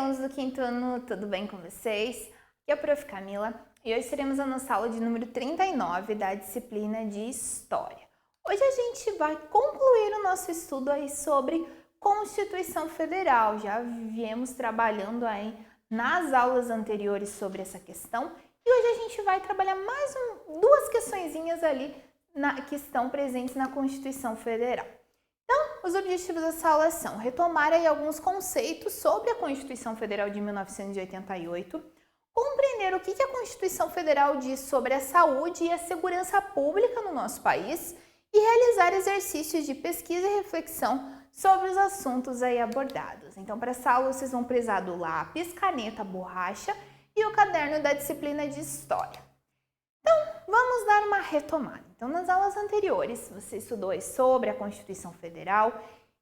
alunos do quinto ano, tudo bem com vocês? Aqui é a Prof. Camila e hoje teremos a nossa aula de número 39 da disciplina de História. Hoje a gente vai concluir o nosso estudo aí sobre Constituição Federal. Já viemos trabalhando aí nas aulas anteriores sobre essa questão e hoje a gente vai trabalhar mais duas questõezinhas ali que estão presentes na Constituição Federal. Então, os objetivos dessa aula são retomar aí alguns conceitos sobre a Constituição Federal de 1988, compreender o que a Constituição Federal diz sobre a saúde e a segurança pública no nosso país e realizar exercícios de pesquisa e reflexão sobre os assuntos aí abordados. Então, para essa aula, vocês vão precisar do lápis, caneta, borracha e o caderno da disciplina de História. Então, vamos dar uma retomada. Então, nas aulas anteriores, você estudou sobre a Constituição Federal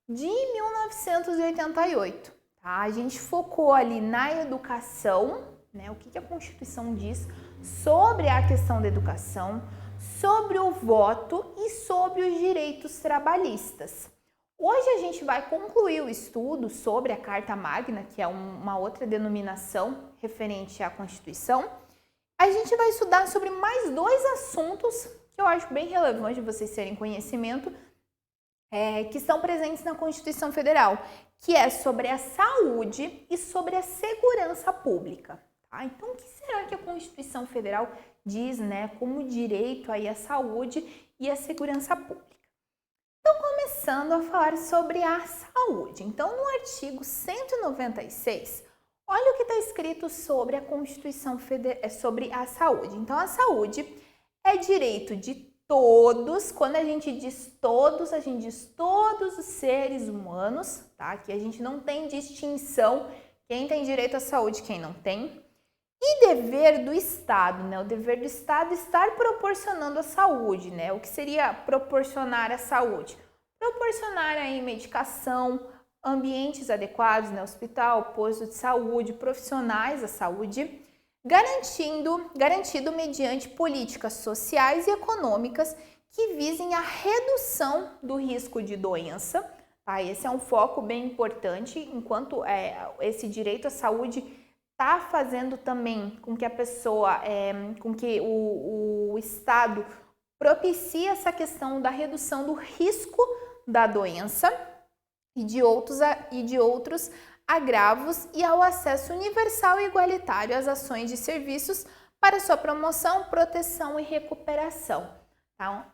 de 1988, tá? A gente focou ali na educação, né? O que a Constituição diz sobre a questão da educação, sobre o voto e sobre os direitos trabalhistas. Hoje a gente vai concluir o estudo sobre a Carta Magna, que é uma outra denominação referente à Constituição. A gente vai estudar sobre mais dois assuntos que eu acho bem relevante vocês terem conhecimento, que estão presentes na Constituição Federal, que é sobre a saúde e sobre a segurança pública. Tá? Então, o que será que a Constituição Federal diz, né, como direito aí à saúde e à segurança pública? Então, começando a falar sobre a saúde. Então, no artigo 196, olha o que está escrito sobre a Constituição Federal, sobre a saúde. Então, a saúde é direito de todos. Quando a gente diz todos todos os seres humanos, tá? Aqui a gente não tem distinção, quem tem direito à saúde, quem não tem. E dever do Estado, né? O dever do Estado é estar proporcionando a saúde, né? O que seria proporcionar a saúde? Proporcionar aí medicação, ambientes adequados, né? Hospital, posto de saúde, profissionais da saúde, garantido mediante políticas sociais e econômicas que visem a redução do risco de doença. Tá? Esse é um foco bem importante, enquanto esse direito à saúde está fazendo também com que a pessoa, com que o Estado propicie essa questão da redução do risco da doença e de outros agravos e ao acesso universal e igualitário às ações de serviços para sua promoção, proteção e recuperação.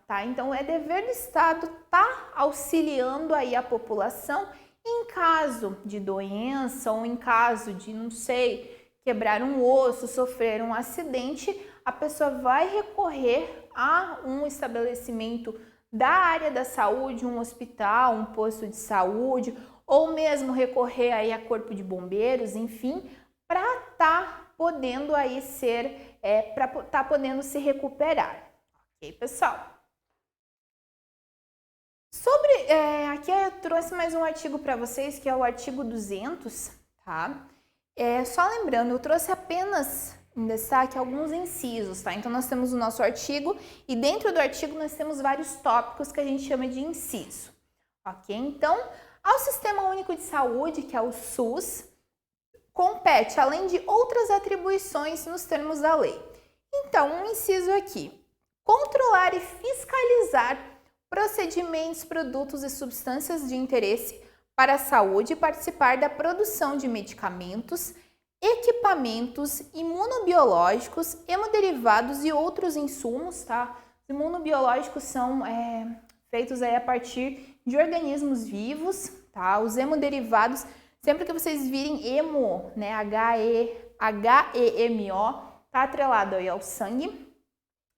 Tá? Então, é dever do Estado estar auxiliando aí a população em caso de doença ou em caso de, não sei, quebrar um osso, sofrer um acidente, a pessoa vai recorrer a um estabelecimento da área da saúde, um hospital, um posto de saúde, ou mesmo recorrer aí a corpo de bombeiros, enfim, para estar podendo aí podendo se recuperar. Ok, pessoal? Aqui eu trouxe mais um artigo para vocês, que é o artigo 200, tá? Só lembrando, eu trouxe apenas em destaque alguns incisos, tá? Então, nós temos o nosso artigo e dentro do artigo nós temos vários tópicos que a gente chama de inciso, ok? Então, ao Sistema Único de Saúde, que é o SUS, compete, além de outras atribuições nos termos da lei. Então, um inciso aqui, controlar e fiscalizar procedimentos, produtos e substâncias de interesse para a saúde e participar da produção de medicamentos, equipamentos imunobiológicos, hemoderivados e outros insumos, tá? Os imunobiológicos são feitos aí a partir de organismos vivos, tá? Os hemoderivados, sempre que vocês virem hemo, né, H-E-M-O, tá atrelado aí ao sangue.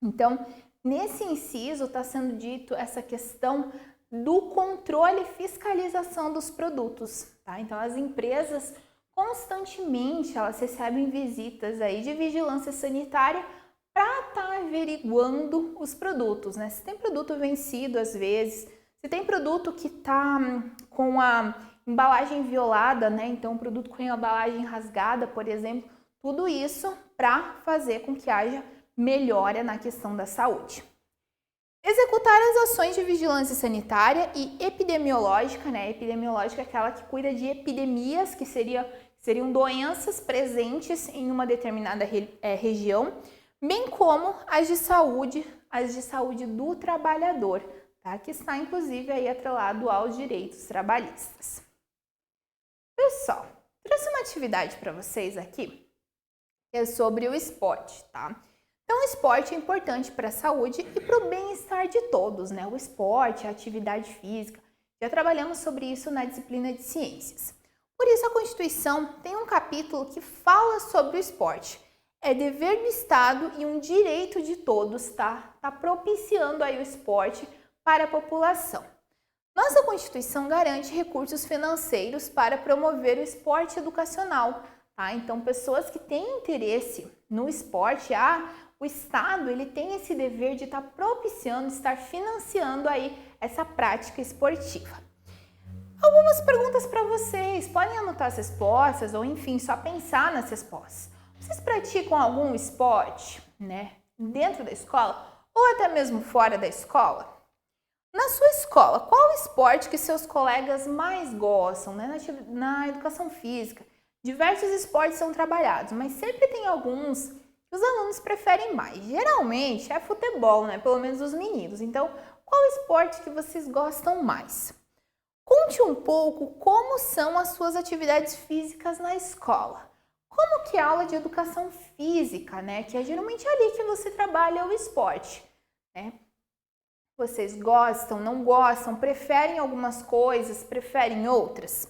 Então, nesse inciso está sendo dito essa questão do controle e fiscalização dos produtos, tá? Então, as empresas constantemente elas recebem visitas aí de vigilância sanitária para estar averiguando os produtos, né? Se tem produto vencido às vezes, se tem produto que está com a embalagem violada, né? Então, produto com a embalagem rasgada, por exemplo, tudo isso para fazer com que haja melhora na questão da saúde. Executar as ações de vigilância sanitária e epidemiológica, né? Epidemiológica é aquela que cuida de epidemias, que seriam doenças presentes em uma determinada região, bem como as de saúde do trabalhador, tá? Que está inclusive aí atrelado aos direitos trabalhistas. Pessoal, trouxe uma atividade para vocês aqui, que é sobre o esporte, tá? Então, o esporte é importante para a saúde e para o bem-estar de todos, né? O esporte, a atividade física. Já trabalhamos sobre isso na disciplina de ciências. Por isso, a Constituição tem um capítulo que fala sobre o esporte. É dever do Estado e um direito de todos, tá? Tá propiciando aí o esporte para a população. Nossa Constituição garante recursos financeiros para promover o esporte educacional, tá? Então, pessoas que têm interesse no esporte, o Estado ele tem esse dever de estar propiciando, estar financiando aí essa prática esportiva. Algumas perguntas para vocês, podem anotar as respostas ou enfim, só pensar nas respostas. Vocês praticam algum esporte, né, dentro da escola ou até mesmo fora da escola? Na sua escola, qual o esporte que seus colegas mais gostam, né? Na educação física, diversos esportes são trabalhados, mas sempre tem alguns que os alunos preferem mais. Geralmente é futebol, né? Pelo menos os meninos. Então, qual o esporte que vocês gostam mais? Conte um pouco como são as suas atividades físicas na escola. Como que é a aula de educação física, né? Que é geralmente ali que você trabalha o esporte, né? Vocês gostam, não gostam, preferem algumas coisas, preferem outras?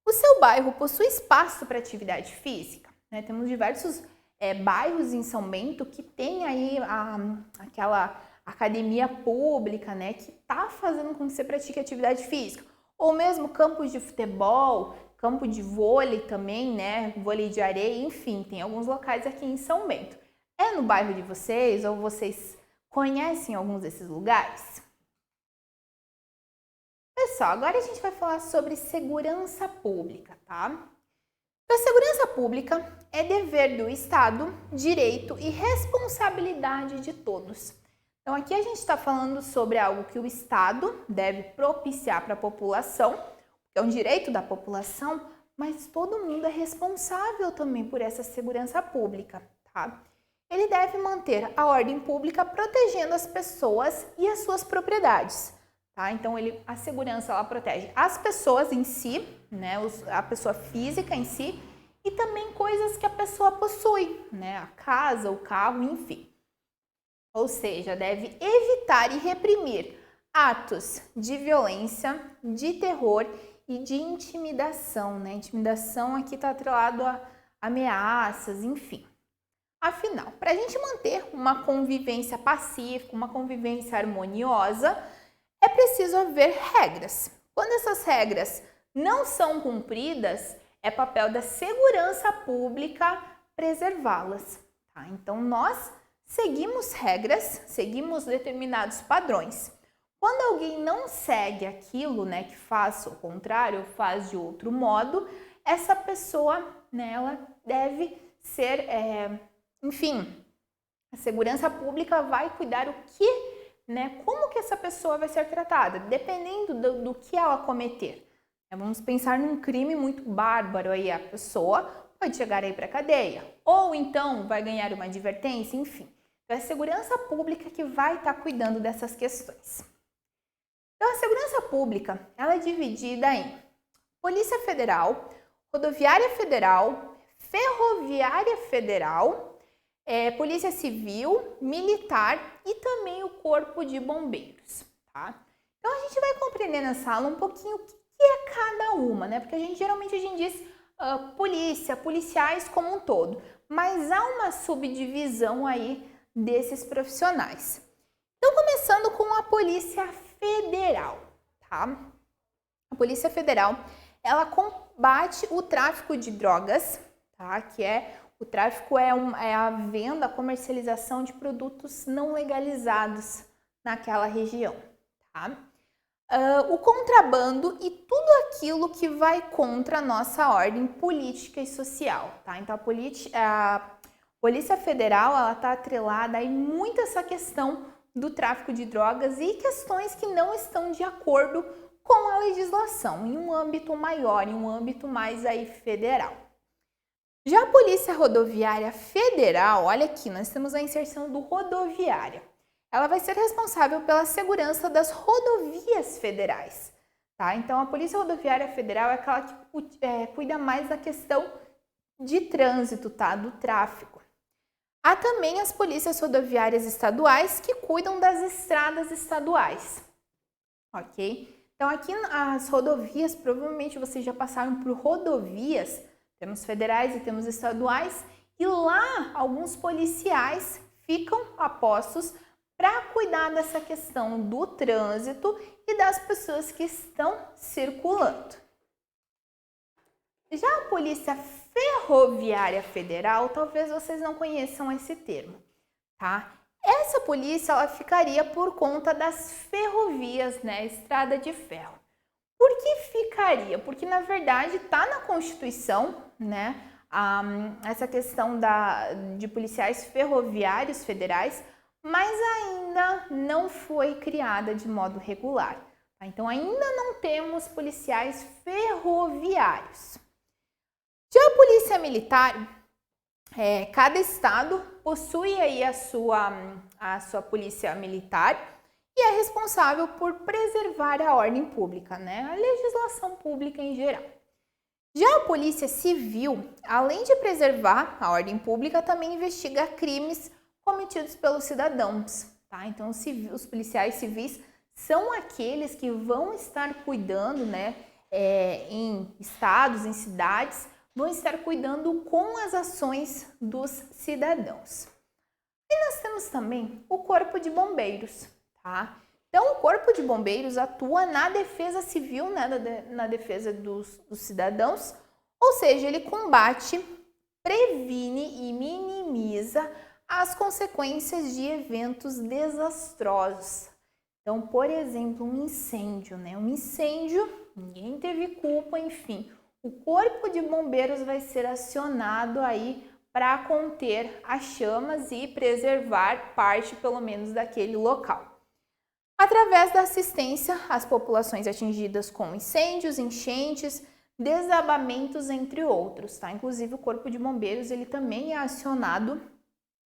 O seu bairro possui espaço para atividade física? Né? Temos diversos bairros em São Bento que tem aí aquela academia pública, né, que está fazendo com que você pratique atividade física. Ou mesmo campos de futebol, campo de vôlei também, né, vôlei de areia, enfim, tem alguns locais aqui em São Bento. É no bairro de vocês ou vocês conhecem alguns desses lugares? Pessoal, agora a gente vai falar sobre segurança pública, tá? Então, a segurança pública é dever do Estado, direito e responsabilidade de todos. Então, aqui a gente está falando sobre algo que o Estado deve propiciar para a população, que é um direito da população, mas todo mundo é responsável também por essa segurança pública, tá? Ele deve manter a ordem pública protegendo as pessoas e as suas propriedades, tá? Então, a segurança ela protege as pessoas em si, né? A pessoa física em si e também coisas que a pessoa possui, né? A casa, o carro, enfim. Ou seja, deve evitar e reprimir atos de violência, de terror e de intimidação, né? Intimidação aqui está atrelado a ameaças, enfim. Afinal, para a gente manter uma convivência pacífica, uma convivência harmoniosa, é preciso haver regras. Quando essas regras não são cumpridas, é papel da segurança pública preservá-las, tá? Então, nós seguimos regras, seguimos determinados padrões. Quando alguém não segue aquilo, né, que faz o contrário, faz de outro modo, essa pessoa, né, ela deve ser, enfim, a segurança pública vai cuidar o que, né, como que essa pessoa vai ser tratada, dependendo do que ela cometer. Vamos pensar num crime muito bárbaro aí, a pessoa pode chegar aí para a cadeia, ou então vai ganhar uma advertência, enfim. Então, é a segurança pública que vai estar cuidando dessas questões. Então, a segurança pública, ela é dividida em Polícia Federal, Rodoviária Federal, Ferroviária Federal, Polícia Civil, Militar e também o Corpo de Bombeiros, tá? Então, a gente vai compreender nessa aula um pouquinho o que é cada uma, né? Porque geralmente a gente diz polícia, policiais como um todo, mas há uma subdivisão aí desses profissionais. Então, começando com a Polícia Federal, tá? A Polícia Federal, ela combate o tráfico de drogas, tá? Que o tráfico é a venda, a comercialização de produtos não legalizados naquela região, tá? O contrabando e tudo aquilo que vai contra a nossa ordem política e social, tá? Então, a Polícia Federal, ela está atrelada aí muito a essa questão do tráfico de drogas e questões que não estão de acordo com a legislação, em um âmbito maior, em um âmbito mais aí federal. Já a Polícia Rodoviária Federal, olha aqui, nós temos a inserção do rodoviária. Ela vai ser responsável pela segurança das rodovias federais, tá? Então, a Polícia Rodoviária Federal é aquela que cuida mais da questão de trânsito, tá? Do tráfego. Há também as polícias rodoviárias estaduais que cuidam das estradas estaduais, ok? Então, aqui as rodovias, provavelmente vocês já passaram por rodovias, temos federais e temos estaduais, e lá alguns policiais ficam a postos para cuidar dessa questão do trânsito e das pessoas que estão circulando. Já a Polícia Ferroviária Federal, talvez vocês não conheçam esse termo, tá? Essa polícia, ela ficaria por conta das ferrovias, né? Estrada de ferro. Por que ficaria? Porque, na verdade, está na Constituição, né? Essa questão de policiais ferroviários federais, mas ainda não foi criada de modo regular, tá? Então, ainda não temos policiais ferroviários. Já a Polícia Militar, cada estado possui aí a sua polícia militar e é responsável por preservar a ordem pública, né? A legislação pública em geral. Já a Polícia Civil, além de preservar a ordem pública, também investiga crimes cometidos pelos cidadãos, tá? Então, os policiais civis são aqueles que vão estar cuidando, né, em estados, em cidades, vão estar cuidando com as ações dos cidadãos. E nós temos também o Corpo de Bombeiros, tá? Então, o Corpo de Bombeiros atua na defesa civil, né, na defesa dos cidadãos, ou seja, ele combate, previne e minimiza as consequências de eventos desastrosos. Então, por exemplo, um incêndio, né? Um incêndio, ninguém teve culpa, enfim. O Corpo de Bombeiros vai ser acionado aí para conter as chamas e preservar parte, pelo menos, daquele local. Através da assistência às populações atingidas com incêndios, enchentes, desabamentos, entre outros, tá? Inclusive, o Corpo de Bombeiros, ele também é acionado,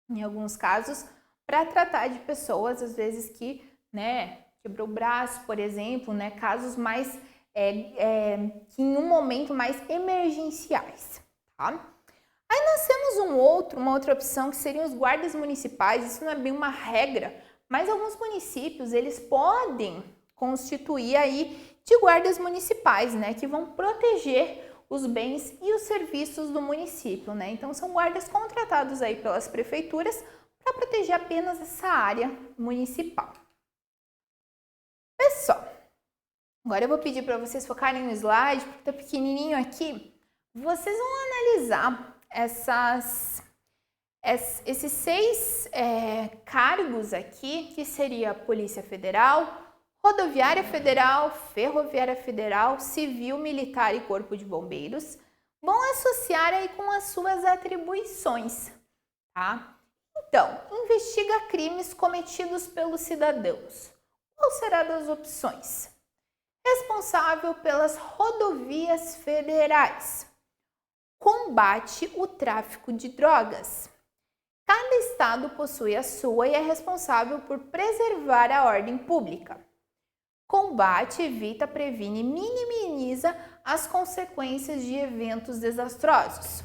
em alguns casos, para tratar de pessoas, às vezes, que, né, quebrou o braço, por exemplo, né? Casos mais que em um momento mais emergenciais, tá? Aí nós temos uma outra opção que seriam os guardas municipais. Isso não é bem uma regra, mas alguns municípios, eles podem constituir aí de guardas municipais, né, que vão proteger os bens e os serviços do município, né? Então são guardas contratados aí pelas prefeituras para proteger apenas essa área municipal. Pessoal, agora eu vou pedir para vocês focarem no slide, porque está pequenininho aqui. Vocês vão analisar esses 6 cargos aqui, que seria Polícia Federal, Rodoviária Federal, Ferroviária Federal, Civil, Militar e Corpo de Bombeiros, vão associar aí com as suas atribuições, tá? Então, investiga crimes cometidos pelos cidadãos. Qual será das opções? Responsável pelas rodovias federais. Combate o tráfico de drogas. Cada estado possui a sua e é responsável por preservar a ordem pública. Combate, evita, previne e minimiza as consequências de eventos desastrosos.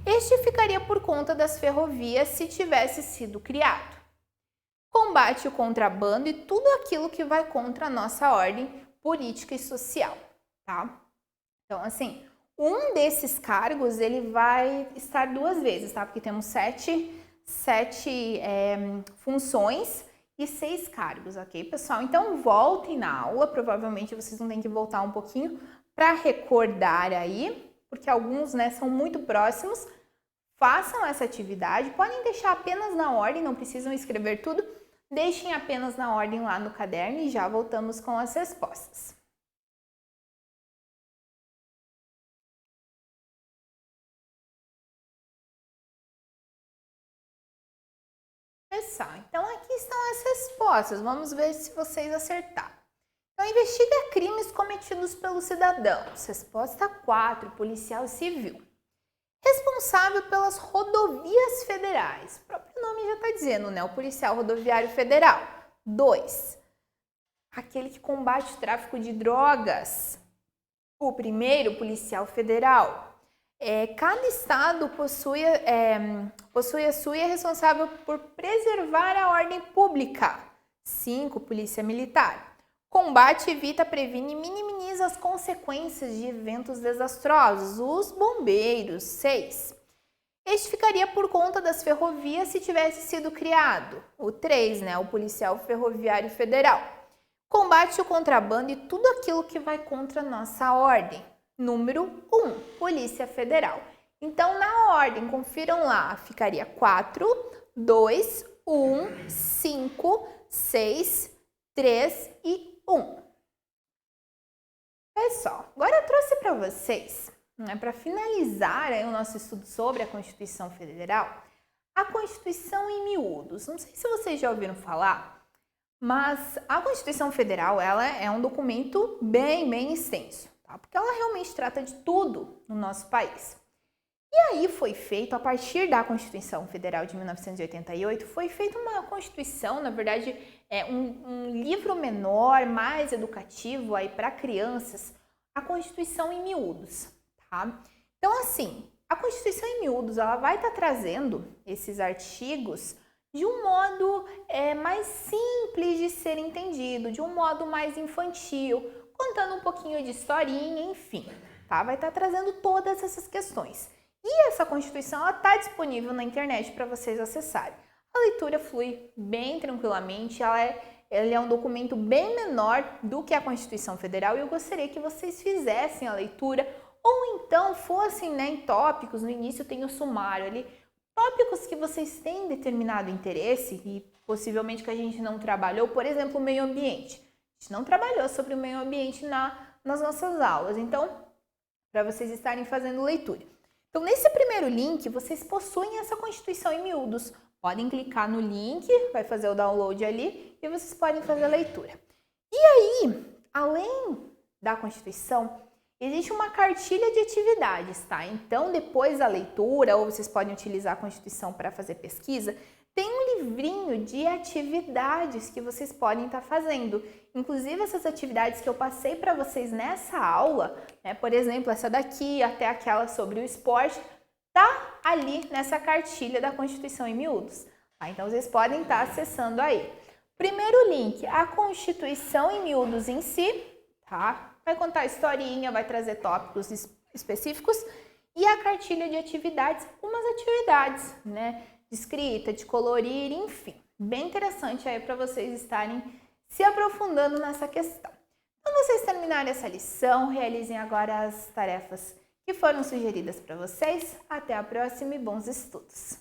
Este ficaria por conta das ferrovias se tivesse sido criado. Combate o contrabando e tudo aquilo que vai contra a nossa ordem política e social, tá? Então, assim, um desses cargos, ele vai estar 2 vezes, tá? Porque temos 7 funções e 6 cargos, ok, pessoal? Então, voltem na aula, provavelmente vocês vão ter que voltar um pouquinho para recordar aí, porque alguns, né, são muito próximos. Façam essa atividade, podem deixar apenas na ordem, não precisam escrever tudo, deixem apenas na ordem lá no caderno e já voltamos com as respostas. Pessoal, então aqui estão as respostas, vamos ver se vocês acertaram. Então, investiga crimes cometidos pelos cidadãos. Resposta 4, policial civil. responsável pelas rodovias federais. O próprio nome já está dizendo, né? O policial rodoviário federal. 2, aquele que combate o tráfico de drogas. O primeiro, policial federal. Cada estado possui a sua e é responsável por preservar a ordem pública. 5, polícia militar. Combate, evita, previne e minimiza as consequências de eventos desastrosos. Os bombeiros. 6. Este ficaria por conta das ferrovias se tivesse sido criado. O 3, né? O policial ferroviário federal. Combate o contrabando e tudo aquilo que vai contra a nossa ordem. Número 1, Polícia Federal. Então, na ordem, confiram lá, ficaria 4, 2, 1, 5, 6, 3 e 1. Pessoal, agora eu trouxe para vocês, para finalizar o nosso estudo sobre a Constituição Federal, a Constituição em miúdos. Não sei se vocês já ouviram falar, mas a Constituição Federal ela é um documento bem extenso, tá? Porque ela realmente trata de tudo no nosso país. E aí foi feito, a partir da Constituição Federal de 1988, foi feita uma Constituição, na verdade, um livro menor, mais educativo aí para crianças, a Constituição em miúdos, tá? Então, assim, a Constituição em miúdos, ela vai estar trazendo esses artigos de um modo mais simples de ser entendido, de um modo mais infantil, contando um pouquinho de historinha, enfim, tá? Vai estar trazendo todas essas questões. E essa Constituição está disponível na internet para vocês acessarem. A leitura flui bem tranquilamente, ela é um documento bem menor do que a Constituição Federal e eu gostaria que vocês fizessem a leitura ou então fossem em tópicos, no início tem o sumário ali, tópicos que vocês têm determinado interesse e possivelmente que a gente não trabalhou, por exemplo, o meio ambiente. A gente não trabalhou sobre o meio ambiente nas nossas aulas, então, para vocês estarem fazendo leitura. Então, nesse primeiro link, vocês possuem essa Constituição em miúdos. Podem clicar no link, vai fazer o download ali e vocês podem fazer a leitura. E aí, além da Constituição, existe uma cartilha de atividades, tá? Então, depois da leitura, ou vocês podem utilizar a Constituição para fazer pesquisa, tem um livrinho de atividades que vocês podem estar fazendo. Inclusive, essas atividades que eu passei para vocês nessa aula, né, por exemplo, essa daqui, até aquela sobre o esporte, tá ali nessa cartilha da Constituição em miúdos. Tá? Então, vocês podem estar acessando aí. Primeiro link, a Constituição em miúdos em si, tá? Vai contar historinha, vai trazer tópicos específicos e a cartilha de atividades, algumas atividades, né? De escrita, de colorir, enfim. Bem interessante aí para vocês estarem se aprofundando nessa questão. Quando vocês terminarem essa lição, realizem agora as tarefas que foram sugeridas para vocês. Até a próxima e bons estudos!